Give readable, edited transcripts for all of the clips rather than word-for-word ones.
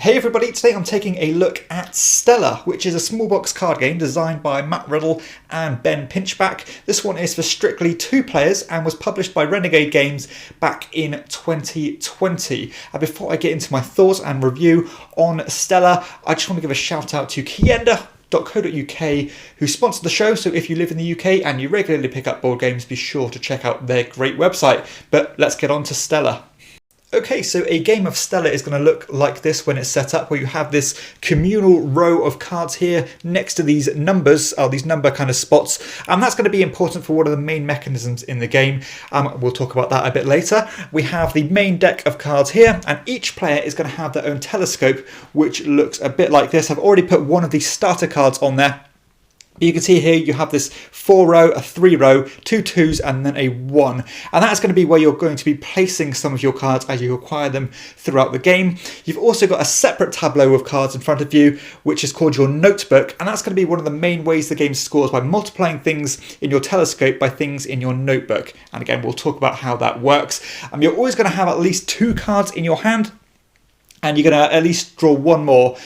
Hey everybody, today I'm taking a look at Stella, which is a small box card game designed by Matt Riddle and Ben Pinchback. This one is for strictly 2 players and was published by Renegade Games back in 2020. And before I get into my thoughts and review on Stella, I just want to give a shout out to Kienda.co.uk who sponsored the show, so if you live in the UK and you regularly pick up board games, be sure to check out their great website. But let's get on to Stella. Okay, so a game of Stella is going to look like this when it's set up, where you have this communal row of cards here next to these numbers, these number kind of spots, and that's going to be important for one of the main mechanisms in the game. We'll talk about that a bit later. We have the main deck of cards here, and each player is going to have their own telescope, which looks a bit like this. I've already put one of these starter cards on there. You can see here you have this 4-row, a 3-row, 2 2s and then a 1. And that's going to be where you're going to be placing some of your cards as you acquire them throughout the game. You've also got a separate tableau of cards in front of you, which is called your notebook. And that's going to be one of the main ways the game scores, by multiplying things in your telescope by things in your notebook. And again, we'll talk about how that works. You're always going to have at least 2 cards in your hand, and you're going to at least draw 1 more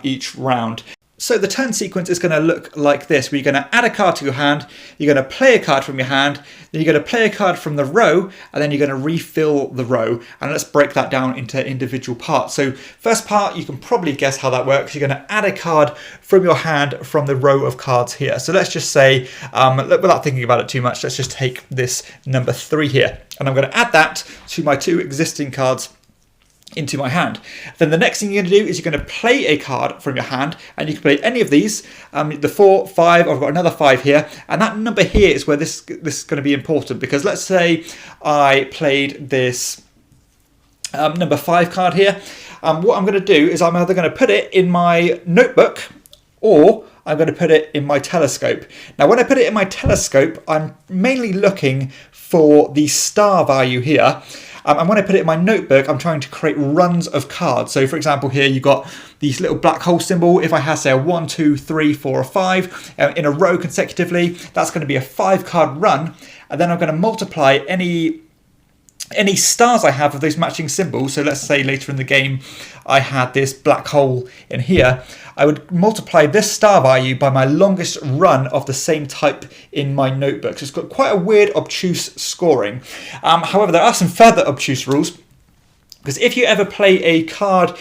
each round. So the turn sequence is going to look like this, where you're going to add a card to your hand, you're going to play a card from your hand, then you're going to play a card from the row, and then you're going to refill the row. And let's break that down into individual parts. So first part, you can probably guess how that works. You're going to add a card from your hand from the row of cards here. So let's just say, without thinking about it too much, let's just take this number 3 here. And I'm going to add that to my 2 existing cards into my hand. Then the next thing you're going to do is you're going to play a card from your hand, and you can play any of these. The 4, 5, I've got another 5 here, and that number here is where this is going to be important, because let's say I played this number 5 card here. What I'm going to do is I'm either going to put it in my notebook, or I'm going to put it in my telescope. Now, when I put it in my telescope, I'm mainly looking for the star value here. And when I put it in my notebook, I'm trying to create runs of cards. So for example, here you've got these little black hole symbol. If I have, say, a 1, 2, 3, 4, or 5 in a row consecutively, that's going to be a 5-card run. And then I'm going to multiply any stars I have of those matching symbols. So let's say later in the game, I had this black hole in here. I would multiply this star value by my longest run of the same type in my notebook. So it's got quite a weird, obtuse scoring. However, there are some further obtuse rules. Because if you ever play a card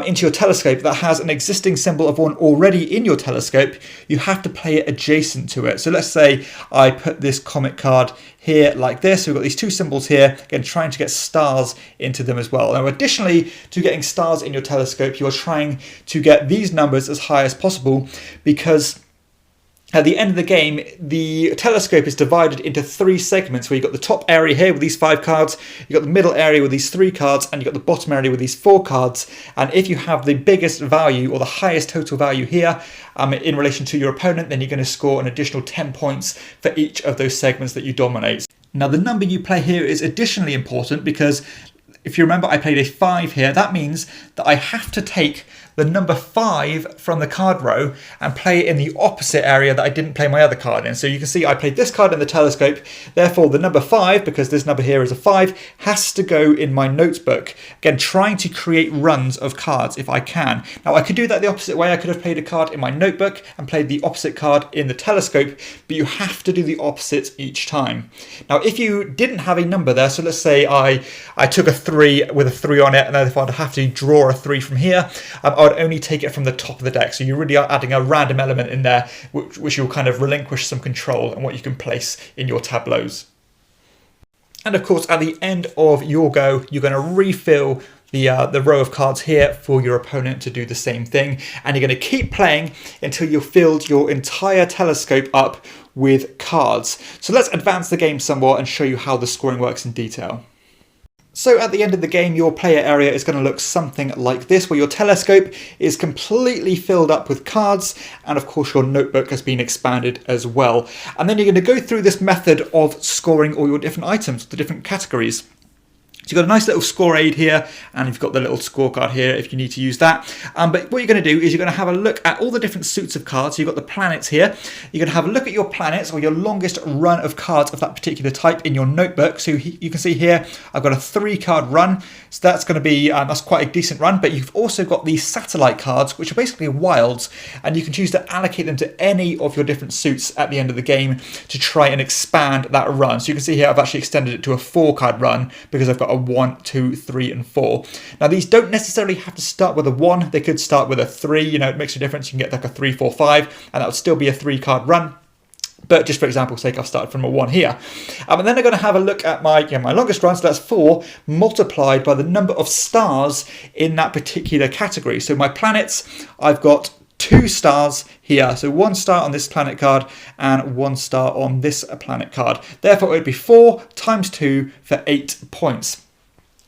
into your telescope that has an existing symbol of 1 already in your telescope, you have to play it adjacent to it. So let's say I put this comet card here like this. So we've got these 2 symbols here, again, trying to get stars into them as well. Now, additionally to getting stars in your telescope, you're trying to get these numbers as high as possible, because at the end of the game, the telescope is divided into 3 segments, where you've got the top area here with these 5 cards, you've got the middle area with these 3 cards, and you've got the bottom area with these 4 cards. And if you have the biggest value, or the highest total value here in relation to your opponent, then you're going to score an additional 10 points for each of those segments that you dominate. Now, the number you play here is additionally important, because if you remember, I played a 5 here. That means that I have to take the number 5 from the card row and play it in the opposite area that I didn't play my other card in. So you can see I played this card in the telescope. Therefore, the number 5, because this number here is a 5, has to go in my notebook. Again, trying to create runs of cards if I can. Now, I could do that the opposite way. I could have played a card in my notebook and played the opposite card in the telescope, but you have to do the opposite each time. Now, if you didn't have a number there, so let's say I took a 3 with a 3 on it, and then if I'd have to draw a 3 from here, I would only take it from the top of the deck. So you really are adding a random element in there, which you'll kind of relinquish some control and what you can place in your tableaus. And of course, at the end of your go, you're going to refill the row of cards here for your opponent to do the same thing. And you're going to keep playing until you've filled your entire telescope up with cards. So let's advance the game somewhat and show you how the scoring works in detail. So at the end of the game, your player area is going to look something like this, where your telescope is completely filled up with cards, and of course your notebook has been expanded as well. And then you're going to go through this method of scoring all your different items, the different categories. So you've got a nice little score aid here, and you've got the little scorecard here if you need to use that. But what you're going to do is you're going to have a look at all the different suits of cards. So you've got the planets here. You're going to have a look at your planets or your longest run of cards of that particular type in your notebook. So you can see here, I've got a 3-card run. So that's going to be, that's quite a decent run. But you've also got these satellite cards, which are basically wilds, and you can choose to allocate them to any of your different suits at the end of the game to try and expand that run. So you can see here, I've actually extended it to a 4-card run because I've got a 1, 2, 3, and 4. Now these don't necessarily have to start with a 1. They could start with a 3. You know, it makes a difference. You can get like a 3, 4, 5, and that would still be a 3-card run. But just for example's sake, I've started from a 1 here. And then I'm going to have a look at my longest run. So that's 4 multiplied by the number of stars in that particular category. So my planets, I've got 2 stars here. So 1 star on this planet card and 1 star on this planet card. Therefore, it would be 4 times 2 for 8 points.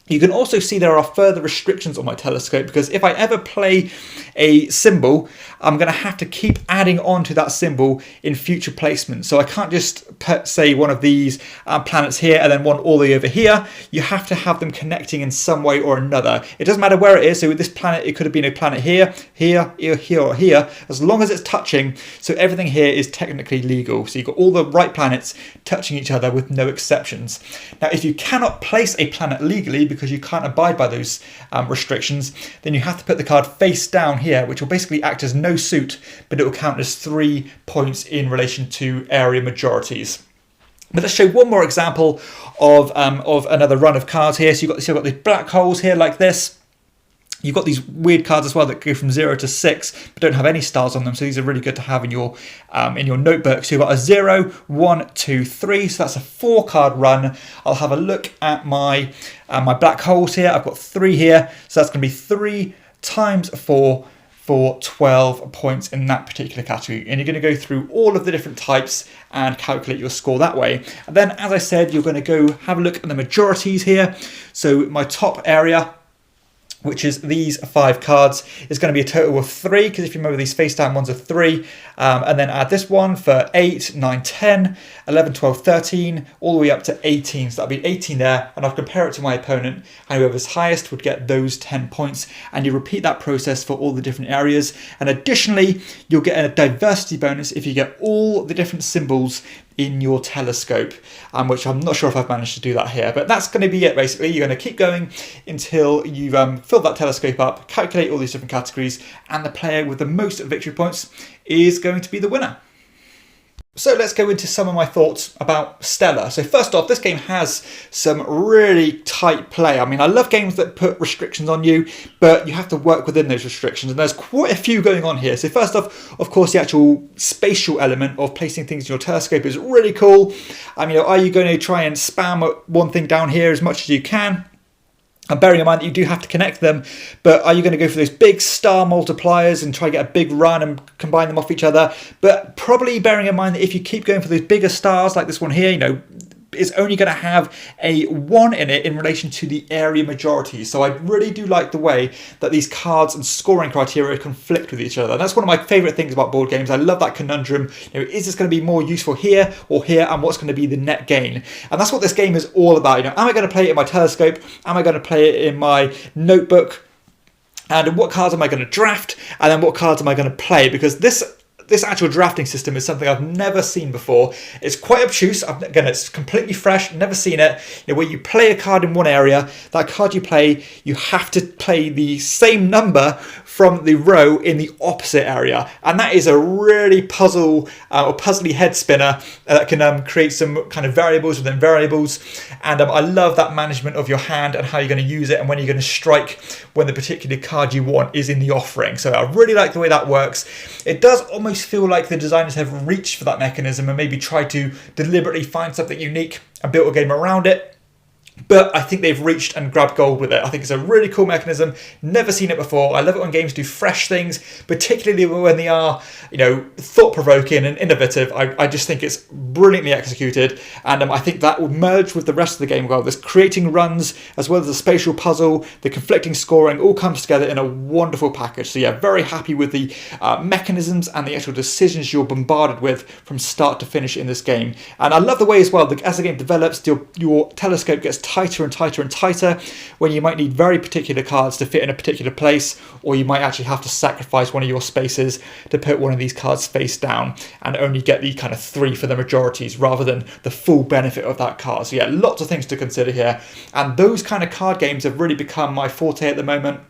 You can also see there are further restrictions on my telescope because if I ever play a symbol, I'm going to have to keep adding on to that symbol in future placements. So I can't just put, say, one of these planets here and then one all the way over here. You have to have them connecting in some way or another. It doesn't matter where it is. So with this planet, it could have been a planet here, here, here, here, or here, as long as it's touching. So everything here is technically legal. So you've got all the right planets touching each other with no exceptions. Now, if you cannot place a planet legally because you can't abide by those restrictions, then you have to put the card face down here, which will basically act as no suit, but it will count as 3 points in relation to area majorities. But let's show one more example of another run of cards here. So you've got these black holes here like this. You've got these weird cards as well that go from 0 to 6, but don't have any stars on them. So these are really good to have in your notebook. So you've got a 0, 1, 2, 3. So that's a 4-card run. I'll have a look at my black holes here. I've got 3 here. So that's going to be 3 times 4 for 12 points in that particular category. And you're going to go through all of the different types and calculate your score that way. And then, as I said, you're going to go have a look at the majorities here. So my top area, which is these 5 cards, is going to be a total of 3, because if you remember, these face down ones are 3, and then add this one for 8, 9, 10, 11, 12, 13, all the way up to 18. So that'll be 18 there, and I'll compare it to my opponent, and whoever's highest would get those 10 points, and you repeat that process for all the different areas. And additionally, you'll get a diversity bonus if you get all the different symbols in your telescope, which I'm not sure if I've managed to do that here, but that's going to be it. Basically, you're going to keep going until you've filled that telescope up, calculate all these different categories, and the player with the most victory points is going to be the winner. So let's go into some of my thoughts about Stellar. So first off, this game has some really tight play. I mean, I love games that put restrictions on you, but you have to work within those restrictions. And there's quite a few going on here. So first off, of course, the actual spatial element of placing things in your telescope is really cool. I mean, are you going to try and spam one thing down here as much as you can? And bearing in mind that you do have to connect them, but are you going to go for those big star multipliers and try to get a big run and combine them off each other? But probably bearing in mind that if you keep going for those bigger stars like this one here, you know, it's only going to have a 1 in it in relation to the area majority. So I really do like the way that these cards and scoring criteria conflict with each other. And that's one of my favourite things about board games. I love that conundrum. You know, is this going to be more useful here or here, and what's going to be the net gain? And that's what this game is all about. You know, am I going to play it in my telescope? Am I going to play it in my notebook? And what cards am I going to draft? And then what cards am I going to play? Because this actual drafting system is something I've never seen before. It's quite obtuse. Again, it's completely fresh, never seen it. You know, where you play a card in one area, that card you play, you have to play the same number from the row in the opposite area. And that is a really puzzly head spinner that can create some kind of variables within variables. And I love that management of your hand and how you're going to use it and when you're going to strike when the particular card you want is in the offering. So I really like the way that works. It does almost feel like the designers have reached for that mechanism and maybe tried to deliberately find something unique and build a game around it. But I think they've reached and grabbed gold with it. I think it's a really cool mechanism. Never seen it before. I love it when games do fresh things, particularly when they are, you know, thought-provoking and innovative. I just think it's brilliantly executed, and I think that would merge with the rest of the game well. This creating runs, as well as the spatial puzzle, the conflicting scoring, all comes together in a wonderful package. So yeah, very happy with the mechanisms and the actual decisions you're bombarded with from start to finish in this game. And I love the way as well, as the game develops, your telescope gets tighter and tighter and tighter, when you might need very particular cards to fit in a particular place, or you might actually have to sacrifice one of your spaces to put one of these cards face down and only get the kind of 3 for the majorities rather than the full benefit of that card. So yeah, lots of things to consider here, and those kind of card games have really become my forte at the moment.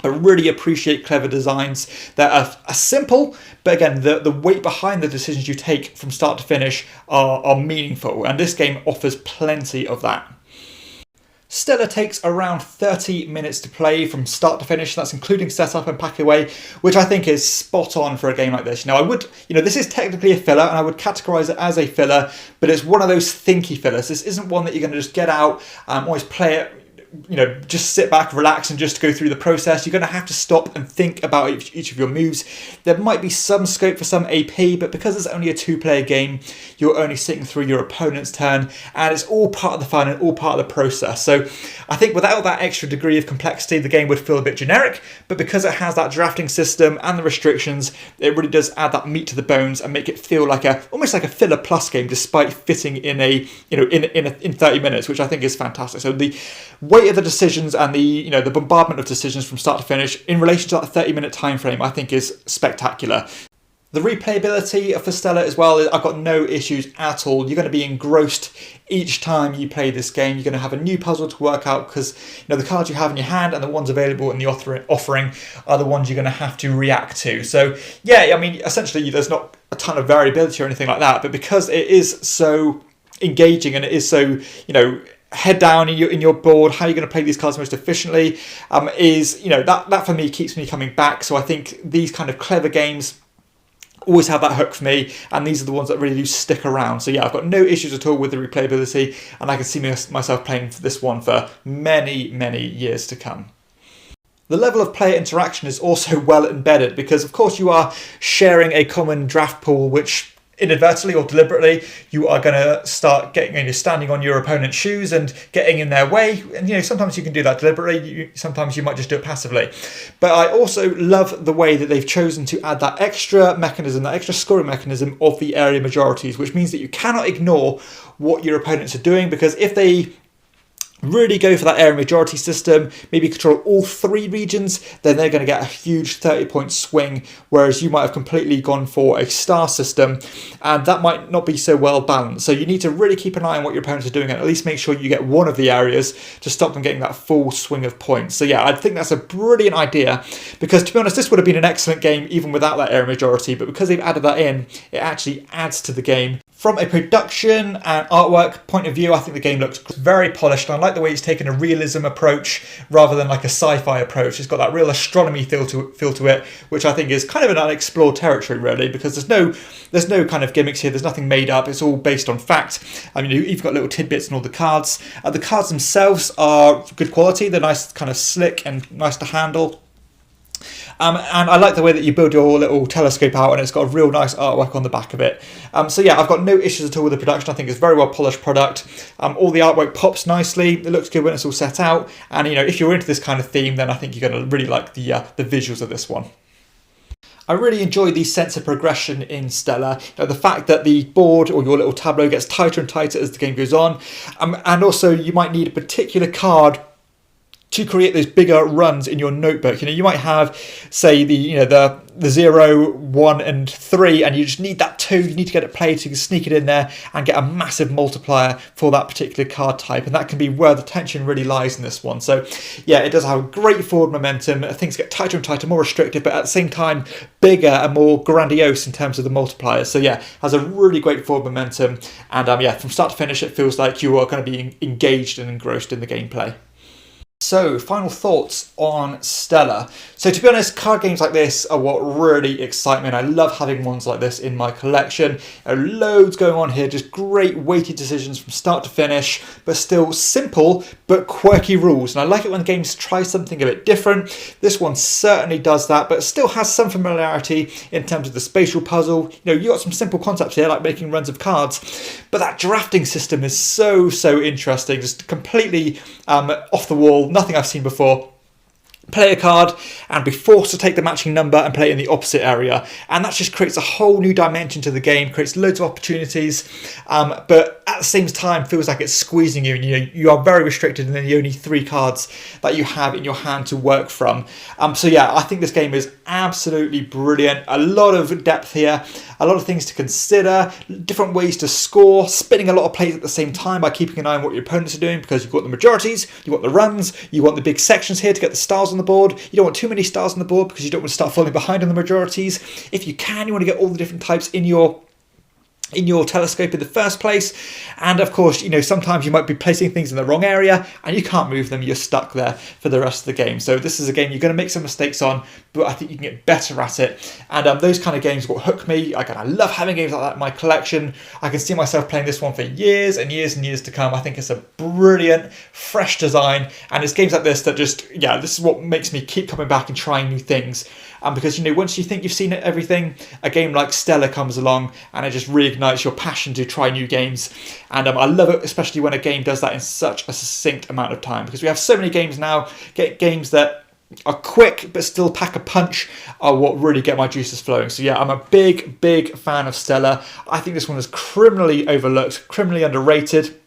I really appreciate clever designs that are simple, but again, the weight behind the decisions you take from start to finish are meaningful, and this game offers plenty of that. Stella takes around 30 minutes to play from start to finish. That's including setup and pack away, which I think is spot on for a game like this. Now, this is technically a filler, and I would categorize it as a filler, but it's one of those thinky fillers. This isn't one that you're going to just get out, always play it, just sit back, relax, and just go through the process. You're going to have to stop and think about each of your moves. There might be some scope for some AP, but because it's only a 2-player game, you're only sitting through your opponent's turn, and it's all part of the fun and all part of the process. So I think without that extra degree of complexity, the game would feel a bit generic, but because it has that drafting system and the restrictions, it really does add that meat to the bones and make it feel like almost like a filler plus game, despite fitting in in 30 minutes, which I think is fantastic. So the weight of the decisions and the bombardment of decisions from start to finish in relation to that 30-minute time frame, I think, is spectacular. The replayability for Stella as well, I've got no issues at all. You're going to be engrossed each time you play this game. You're going to have a new puzzle to work out because the cards you have in your hand and the ones available in the offering are the ones you're going to have to react to. So yeah, essentially there's not a ton of variability or anything like that, but because it is so engaging and it is so, head down in your board, how you're going to play these cards most efficiently, that for me keeps me coming back. So I think these kind of clever games always have that hook for me, and these are the ones that really do stick around. So yeah, I've got no issues at all with the replayability, and I can see myself playing this one for many, many years to come. The level of player interaction is also well embedded because, of course, you are sharing a common draft pool, which inadvertently or deliberately you are going to start standing on your opponent's shoes and getting in their way, and sometimes you can do that deliberately, sometimes you might just do it passively. But I also love the way that they've chosen to add that extra mechanism, that extra scoring mechanism of the area majorities, which means that you cannot ignore what your opponents are doing, because if they really go for that area majority system, maybe control all 3 regions, then they're going to get a huge 30-point swing, whereas you might have completely gone for a star system, and that might not be so well balanced. So you need to really keep an eye on what your opponents are doing and at least make sure you get one of the areas to stop them getting that full swing of points. So yeah, I think that's a brilliant idea, because to be honest, this would have been an excellent game even without that area majority, but because they've added that in, it actually adds to the game. From a production and artwork point of view, I think the game looks very polished. I like the way it's taken a realism approach rather than like a sci-fi approach. It's got that real astronomy feel to it, which I think is kind of an unexplored territory, really, because there's no kind of gimmicks here. There's nothing made up. It's all based on fact. You've got little tidbits in all the cards. The cards themselves are good quality. They're nice, kind of slick and nice to handle. And I like the way that you build your little telescope out, and it's got a real nice artwork on the back of it. So yeah, I've got no issues at all with the production. I think it's a very well polished product. All the artwork pops nicely. It looks good when it's all set out. And if you're into this kind of theme, then I think you're going to really like the visuals of this one. I really enjoy the sense of progression in Stella. The fact that the board or your little tableau gets tighter and tighter as the game goes on. And also you might need a particular card to create those bigger runs in your notebook. You might have, say, the 0, 1 and 3, and you just need that 2. You need to get it played so you can sneak it in there and get a massive multiplier for that particular card type, and that can be where the tension really lies in this one. So yeah, it does have great forward momentum. Things get tighter and tighter, more restrictive, but at the same time bigger and more grandiose in terms of the multipliers. So yeah, has a really great forward momentum, and from start to finish it feels like you are going to be engaged and engrossed in the gameplay. So, final thoughts on Stella. So, to be honest, card games like this are what really excite me, and I love having ones like this in my collection. There are loads going on here, just great weighted decisions from start to finish, but still simple but quirky rules. And I like it when games try something a bit different. This one certainly does that, but still has some familiarity in terms of the spatial puzzle. You got some simple concepts here, like making runs of cards, but that drafting system is so interesting, just completely off the wall. Nothing I've seen before. play a card and be forced to take the matching number and play it in the opposite area, and that just creates a whole new dimension to the game, creates loads of opportunities, but at the same time feels like it's squeezing you, and you are very restricted in the only 3 cards that you have in your hand to work from. So yeah, I think this game is absolutely brilliant. A lot of depth here, a lot of things to consider, different ways to score, spinning a lot of plays at the same time by keeping an eye on what your opponents are doing, because you've got the majorities, you want the runs, you want the big sections here to get the stars on the board. You don't want too many stars on the board because you don't want to start falling behind on the majorities. If you can, you want to get all the different types in your telescope in the first place. And of course, sometimes you might be placing things in the wrong area and you can't move them, you're stuck there for the rest of the game. So this is a game you're going to make some mistakes on, but I think you can get better at it. And those kind of games will hook me. I love having games like that in my collection. I can see myself playing this one for years and years and years to come. I think it's a brilliant, fresh design, and it's games like this that this is what makes me keep coming back and trying new things. Because once you think you've seen everything, a game like Stella comes along and it just reignites your passion to try new games. And I love it, especially when a game does that in such a succinct amount of time, because we have so many games now. Games that are quick but still pack a punch are what really get my juices flowing. So yeah, I'm a big fan of Stella. I think this one is criminally overlooked, criminally underrated.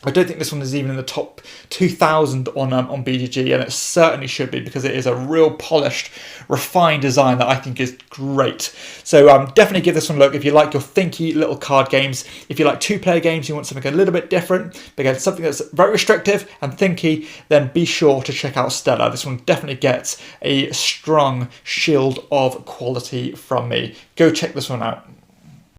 I don't think this one is even in the top 2,000 on BGG, and it certainly should be, because it is a real polished, refined design that I think is great. So definitely give this one a look if you like your thinky little card games. If you like 2-player games, you want something a little bit different, but again, something that's very restrictive and thinky, then be sure to check out Stella. This one definitely gets a strong shield of quality from me. Go check this one out.